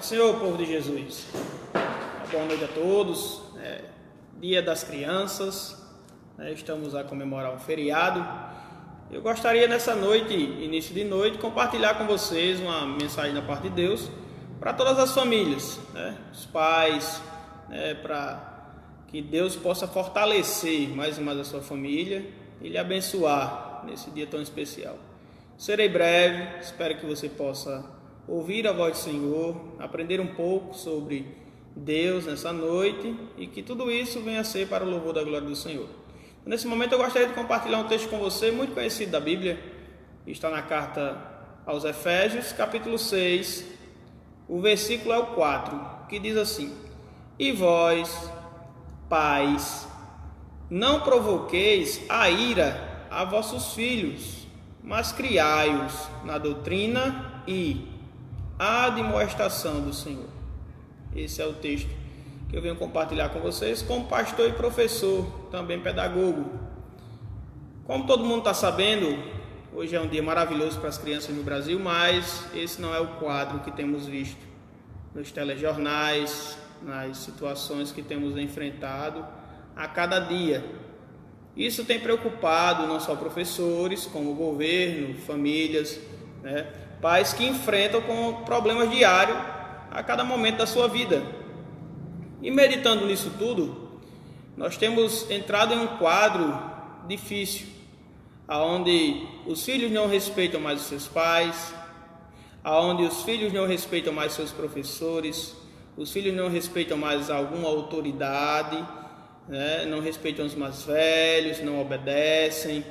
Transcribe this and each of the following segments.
Senhor, povo de Jesus, boa noite a todos. Dia das Crianças, estamos a comemorar um feriado. Eu gostaria nessa noite, início de noite, compartilhar com vocês uma mensagem da parte de Deus para todas as famílias, os pais, para que Deus possa fortalecer mais e mais a sua família e lhe abençoar nesse dia tão especial. Serei breve, espero que você possa ouvir a voz do Senhor, aprender um pouco sobre Deus nessa noite e que tudo isso venha a ser para o louvor da glória do Senhor. Nesse momento eu gostaria de compartilhar um texto com você muito conhecido da Bíblia, está na carta aos Efésios, capítulo 6, o versículo é o 4, que diz assim: E vós, pais, não provoqueis a ira a vossos filhos, mas criai-os na doutrina e a admoestação do Senhor. Esse é o texto que eu venho compartilhar com vocês como pastor e professor, também pedagogo. Como todo mundo está sabendo, hoje é um dia maravilhoso para as crianças no Brasil, mas esse não é o quadro que temos visto nos telejornais, nas situações que temos enfrentado a cada dia. Isso tem preocupado não só professores, como governo, famílias, pais que enfrentam com problemas diários a cada momento da sua vida. E meditando nisso tudo, nós temos entrado em um quadro difícil, onde os filhos não respeitam mais os seus pais, onde os filhos não respeitam mais seus professores, os filhos não respeitam mais alguma autoridade, não respeitam os mais velhos, não obedecem,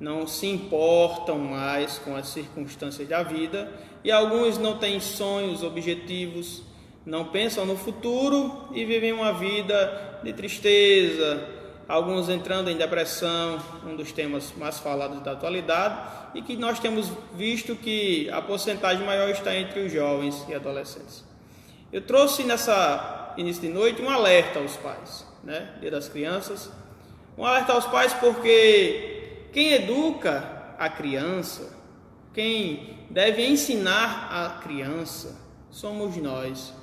não se importam mais com as circunstâncias da vida, e alguns não têm sonhos, objetivos, não pensam no futuro e vivem uma vida de tristeza, alguns entrando em depressão, um dos temas mais falados da atualidade, e que nós temos visto que a porcentagem maior está entre os jovens e adolescentes. Eu trouxe nessa início de noite um alerta aos pais, Dia das Crianças, um alerta aos pais porque quem educa a criança, quem deve ensinar a criança, somos nós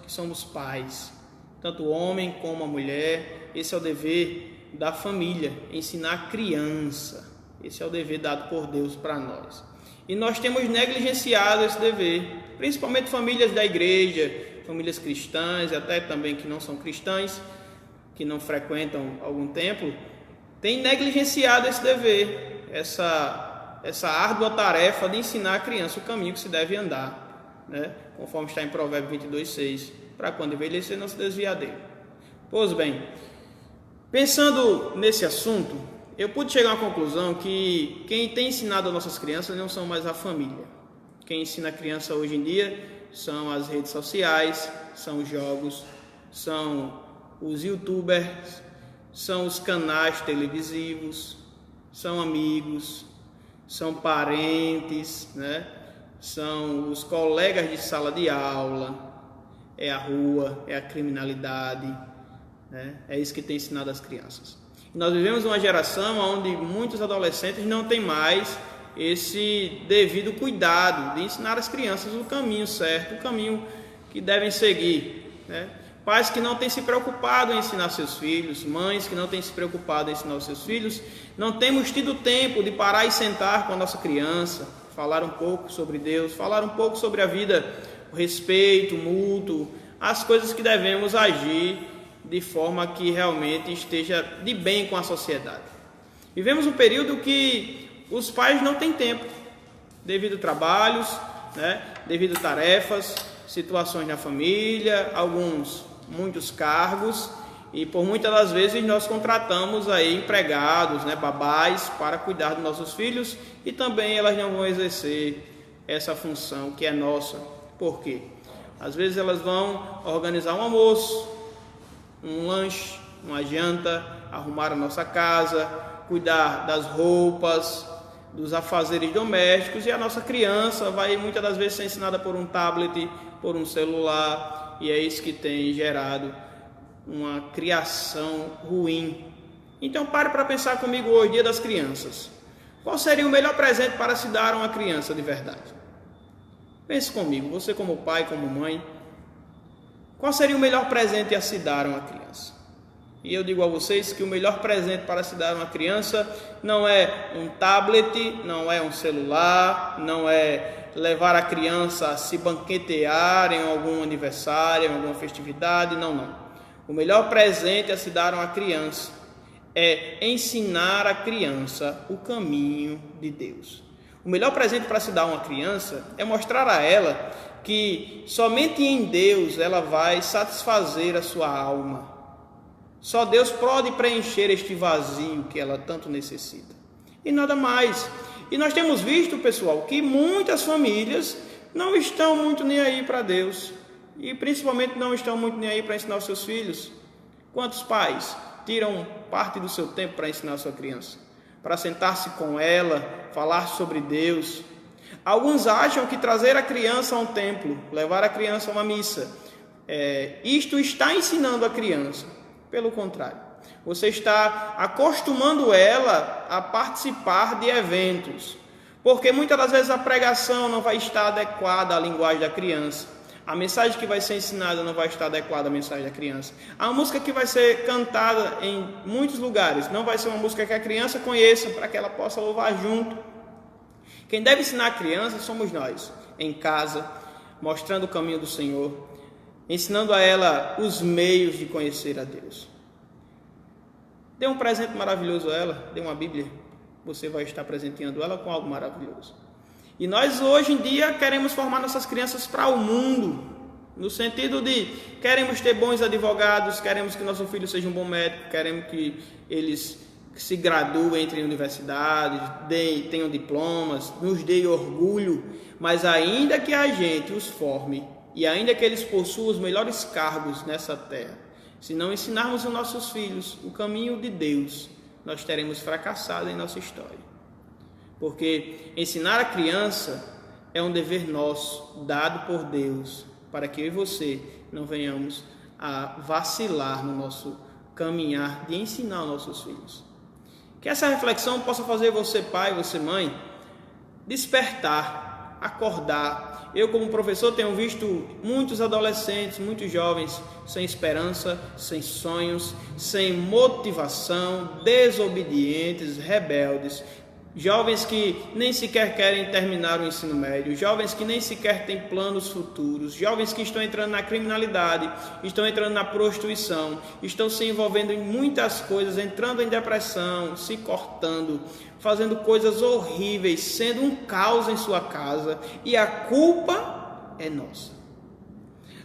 que somos pais, tanto o homem como a mulher. Esse é o dever da família, ensinar a criança, esse é o dever dado por Deus para nós. E nós temos negligenciado esse dever, principalmente famílias da igreja, famílias cristãs, e até também que não são cristãs, que não frequentam algum templo, tem negligenciado esse dever, essa árdua tarefa de ensinar a criança o caminho que se deve andar, conforme está em Provérbios 22:6, para quando envelhecer não se desviar dele. Pois bem, pensando nesse assunto, eu pude chegar à conclusão que quem tem ensinado as nossas crianças não são mais a família. Quem ensina a criança hoje em dia são as redes sociais, são os jogos, são os youtubers, são os canais televisivos, são amigos, são parentes, são os colegas de sala de aula, é a rua, é a criminalidade, é isso que tem ensinado as crianças. E nós vivemos uma geração onde muitos adolescentes não têm mais esse devido cuidado de ensinar as crianças o caminho certo, o caminho que devem seguir, Pais que não têm se preocupado em ensinar seus filhos, mães que não têm se preocupado em ensinar os seus filhos, não temos tido tempo de parar e sentar com a nossa criança, falar um pouco sobre Deus, falar um pouco sobre a vida, o respeito mútuo, as coisas que devemos agir de forma que realmente esteja de bem com a sociedade. Vivemos um período que os pais não têm tempo, devido a trabalhos, devido a tarefas, situações na família, muitos cargos, e por muitas das vezes nós contratamos aí empregados, babás, para cuidar dos nossos filhos, e também elas não vão exercer essa função que é nossa. Por quê? Às vezes elas vão organizar um almoço, um lanche, uma janta, arrumar a nossa casa, cuidar das roupas, dos afazeres domésticos, e a nossa criança vai muitas das vezes ser ensinada por um tablet, por um celular, e é isso que tem gerado uma criação ruim. Então pare para pensar comigo hoje, Dia das Crianças. Qual seria o melhor presente para se dar a uma criança de verdade? Pense comigo, você como pai, como mãe, qual seria o melhor presente a se dar a uma criança? E eu digo a vocês que o melhor presente para se dar a uma criança não é um tablet, não é um celular, não é levar a criança a se banquetear em algum aniversário, em alguma festividade, não. O melhor presente a se dar a uma criança é ensinar a criança o caminho de Deus. O melhor presente para se dar a uma criança é mostrar a ela que somente em Deus ela vai satisfazer a sua alma. Só Deus pode preencher este vazio que ela tanto necessita. E nada mais. E nós temos visto, pessoal, que muitas famílias não estão muito nem aí para Deus. E principalmente não estão muito nem aí para ensinar os seus filhos. Quantos pais tiram parte do seu tempo para ensinar a sua criança? Para sentar-se com ela, falar sobre Deus. Alguns acham que trazer a criança a um templo, levar a criança a uma missa, isto está ensinando a criança. Pelo contrário, você está acostumando ela a participar de eventos, porque muitas das vezes a pregação não vai estar adequada à linguagem da criança, a mensagem que vai ser ensinada não vai estar adequada à mensagem da criança, a música que vai ser cantada em muitos lugares não vai ser uma música que a criança conheça para que ela possa louvar junto. Quem deve ensinar a criança somos nós, em casa, mostrando o caminho do Senhor, ensinando a ela os meios de conhecer a Deus. Dê um presente maravilhoso a ela, dê uma Bíblia, você vai estar presenteando ela com algo maravilhoso. E nós hoje em dia queremos formar nossas crianças para o mundo, no sentido de queremos ter bons advogados, queremos que nosso filho seja um bom médico, queremos que eles se graduem, entrem em universidades, tenham diplomas, nos deem orgulho, mas ainda que a gente os forme, e ainda que eles possuam os melhores cargos nessa terra, se não ensinarmos aos nossos filhos o caminho de Deus, nós teremos fracassado em nossa história. Porque ensinar a criança é um dever nosso, dado por Deus, para que eu e você não venhamos a vacilar no nosso caminhar de ensinar aos nossos filhos. Que essa reflexão possa fazer você, pai, você, mãe, despertar, acordar. Eu, como professor, tenho visto muitos adolescentes, muitos jovens sem esperança, sem sonhos, sem motivação, desobedientes, rebeldes, jovens que nem sequer querem terminar o ensino médio, jovens que nem sequer têm planos futuros, jovens que estão entrando na criminalidade, estão entrando na prostituição, estão se envolvendo em muitas coisas, entrando em depressão, se cortando, fazendo coisas horríveis, sendo um caos em sua casa, e a culpa é nossa.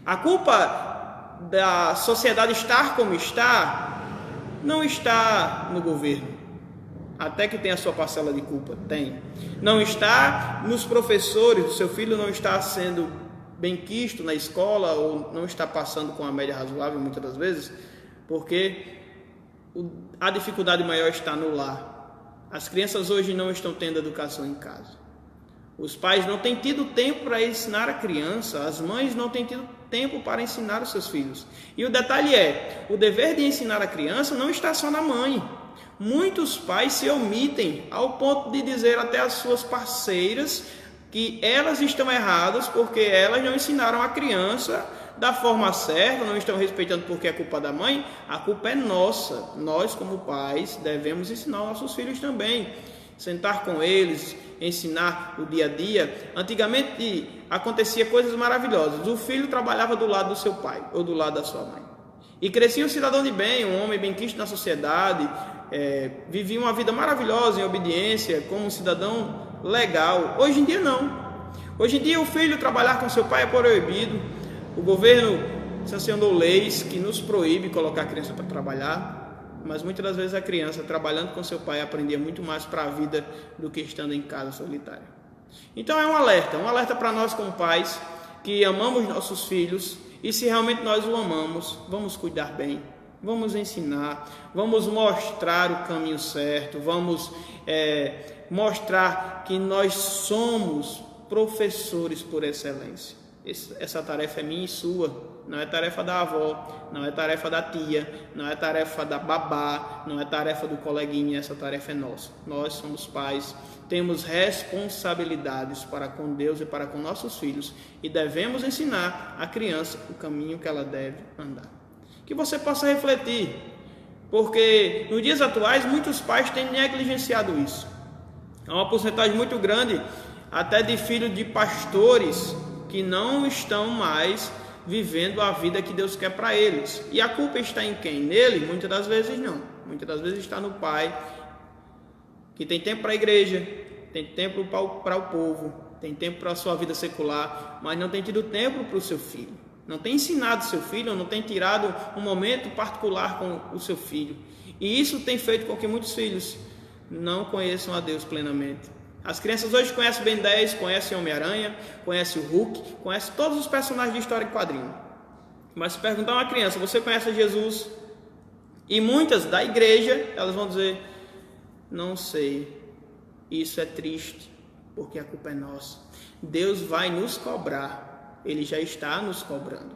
A culpa da sociedade estar como está não está no governo, até que tem a sua parcela de culpa, tem. Não está nos professores, o seu filho não está sendo bem quisto na escola, ou não está passando com a média razoável muitas das vezes, porque a dificuldade maior está no lar. As crianças hoje não estão tendo educação em casa. Os pais não têm tido tempo para ensinar a criança, as mães não têm tido tempo para ensinar os seus filhos. E o detalhe é, o dever de ensinar a criança não está só na mãe. Muitos pais se omitem ao ponto de dizer até às suas parceiras que elas estão erradas porque elas não ensinaram a criança da forma certa, não estão respeitando porque é culpa da mãe. A culpa é nossa. Nós, como pais, devemos ensinar os nossos filhos também. Sentar com eles, ensinar o dia a dia. Antigamente acontecia coisas maravilhosas. O filho trabalhava do lado do seu pai ou do lado da sua mãe. E crescia um cidadão de bem, um homem bem quisto na sociedade, vivia uma vida maravilhosa em obediência, como um cidadão legal. Hoje em dia não. Hoje em dia o filho trabalhar com seu pai é proibido. O governo sancionou leis que nos proíbe colocar a criança para trabalhar, mas muitas das vezes a criança trabalhando com seu pai aprendia muito mais para a vida do que estando em casa solitária. Então é um alerta para nós como pais que amamos nossos filhos, e se realmente nós o amamos, vamos cuidar bem, vamos ensinar, vamos mostrar o caminho certo, vamos mostrar que nós somos professores por excelência. Essa tarefa é minha e sua. Não é tarefa da avó, não é tarefa da tia, não é tarefa da babá, não é tarefa do coleguinha, essa tarefa é nossa. Nós somos pais, temos responsabilidades para com Deus e para com nossos filhos e devemos ensinar a criança o caminho que ela deve andar. Que você possa refletir, porque nos dias atuais muitos pais têm negligenciado isso. Há uma porcentagem muito grande até de filhos de pastores que não estão mais vivendo a vida que Deus quer para eles. E a culpa está em quem? Nele? Muitas das vezes não. Muitas das vezes está no pai, que tem tempo para a igreja, tem tempo para o povo, tem tempo para a sua vida secular, mas não tem tido tempo para o seu filho. Não tem ensinado seu filho, não tem tirado um momento particular com o seu filho. E isso tem feito com que muitos filhos não conheçam a Deus plenamente. As crianças hoje conhecem Ben 10, conhecem Homem-Aranha, conhecem o Hulk, conhecem todos os personagens de história e quadrinho. Mas se perguntar a uma criança, você conhece Jesus? E muitas da igreja, elas vão dizer, não sei. Isso é triste, porque a culpa é nossa. Deus vai nos cobrar, Ele já está nos cobrando.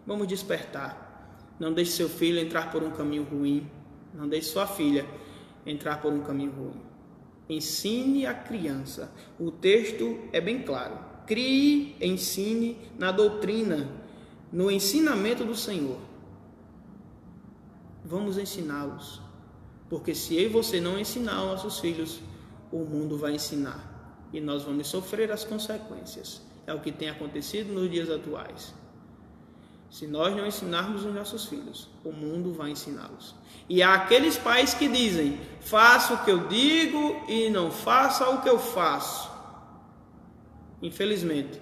Vamos despertar. Não deixe seu filho entrar por um caminho ruim. Não deixe sua filha entrar por um caminho ruim. Ensine a criança. O texto é bem claro. Crie, ensine na doutrina, no ensinamento do Senhor. Vamos ensiná-los. Porque se eu e você não ensinar aos nossos filhos, o mundo vai ensinar. E nós vamos sofrer as consequências. É o que tem acontecido nos dias atuais. Se nós não ensinarmos os nossos filhos, o mundo vai ensiná-los. E há aqueles pais que dizem, faça o que eu digo e não faça o que eu faço. Infelizmente,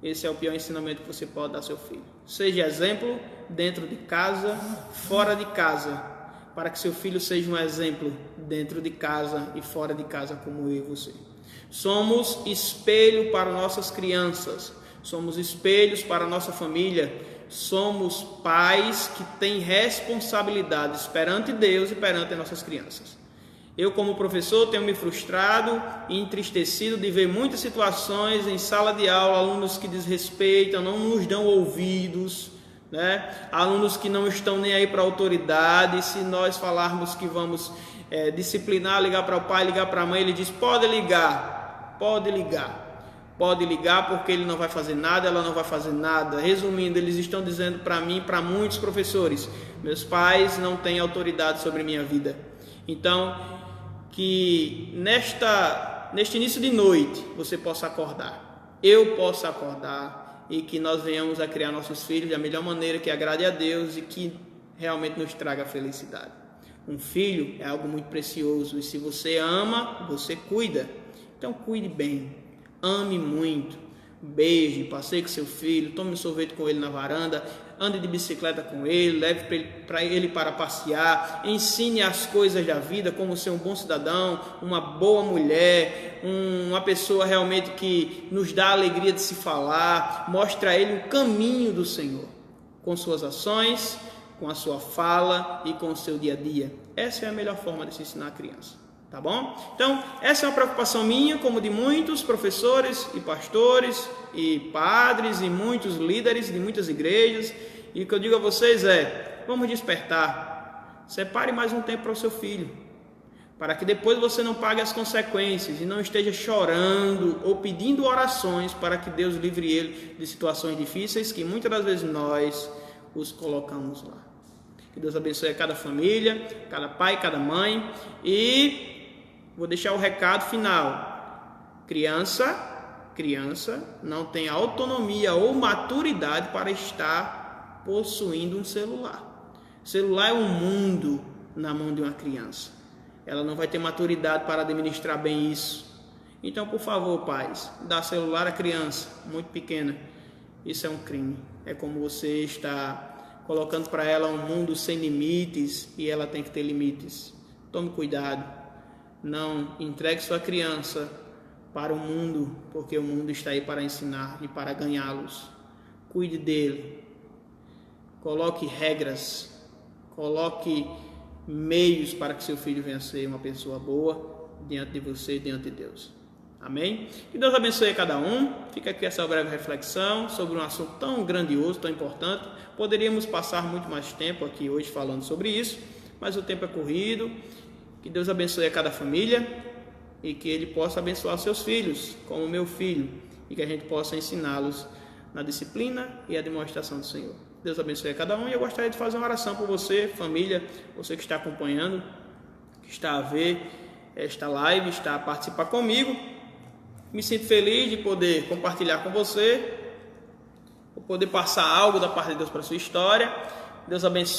esse é o pior ensinamento que você pode dar ao seu filho. Seja exemplo dentro de casa, fora de casa, para que seu filho seja um exemplo dentro de casa e fora de casa como eu e você. Somos espelho para nossas crianças, somos espelhos para a nossa família, somos pais que têm responsabilidades perante Deus e perante as nossas crianças. Eu, como professor, tenho me frustrado e entristecido de ver muitas situações em sala de aula, alunos que desrespeitam, não nos dão ouvidos, né? Alunos que não estão nem aí para a autoridade. Se nós falarmos que vamos disciplinar, ligar para o pai, ligar para a mãe, ele diz, pode ligar, porque ele não vai fazer nada, ela não vai fazer nada. Resumindo, eles estão dizendo para mim, para muitos professores, meus pais não têm autoridade sobre minha vida. Então, que neste início de noite você possa acordar, eu possa acordar, e que nós venhamos a criar nossos filhos da melhor maneira que agrade a Deus e que realmente nos traga felicidade. Um filho é algo muito precioso, e se você ama, você cuida. Então cuide bem, ame muito, beije, passeie com seu filho, tome um sorvete com ele na varanda, ande de bicicleta com ele, leve ele para passear, ensine as coisas da vida, como ser um bom cidadão, uma boa mulher, uma pessoa realmente que nos dá a alegria de se falar. Mostre a ele o caminho do Senhor, com suas ações, com a sua fala e com o seu dia a dia. Essa é a melhor forma de se ensinar a criança. Tá bom? Então, essa é uma preocupação minha, como de muitos professores e pastores e padres e muitos líderes de muitas igrejas. E o que eu digo a vocês é, vamos despertar. Separe mais um tempo para o seu filho, para que depois você não pague as consequências e não esteja chorando ou pedindo orações para que Deus livre ele de situações difíceis que muitas das vezes nós os colocamos lá. Que Deus abençoe a cada família, cada pai, cada mãe. E vou deixar o recado final. Criança não tem autonomia ou maturidade para estar possuindo um celular. O celular é um mundo na mão de uma criança. Ela não vai ter maturidade para administrar bem isso. Então, por favor, pais, dá celular à criança muito pequena. Isso é um crime. É como você está colocando para ela um mundo sem limites e ela tem que ter limites. Tome cuidado. Não entregue sua criança para o mundo, porque o mundo está aí para ensinar e para ganhá-los. Cuide dele. Coloque regras. Coloque meios para que seu filho venha a ser uma pessoa boa diante de você e diante de Deus. Amém? Que Deus abençoe a cada um. Fica aqui essa breve reflexão sobre um assunto tão grandioso, tão importante. Poderíamos passar muito mais tempo aqui hoje falando sobre isso, mas o tempo é corrido. Que Deus abençoe a cada família e que Ele possa abençoar seus filhos, como o meu filho, e que a gente possa ensiná-los na disciplina e a demonstração do Senhor. Deus abençoe a cada um, e eu gostaria de fazer uma oração por você, família, você que está acompanhando, que está a ver esta live, está a participar comigo. Me sinto feliz de poder compartilhar com você, poder passar algo da parte de Deus para a sua história. Deus abençoe.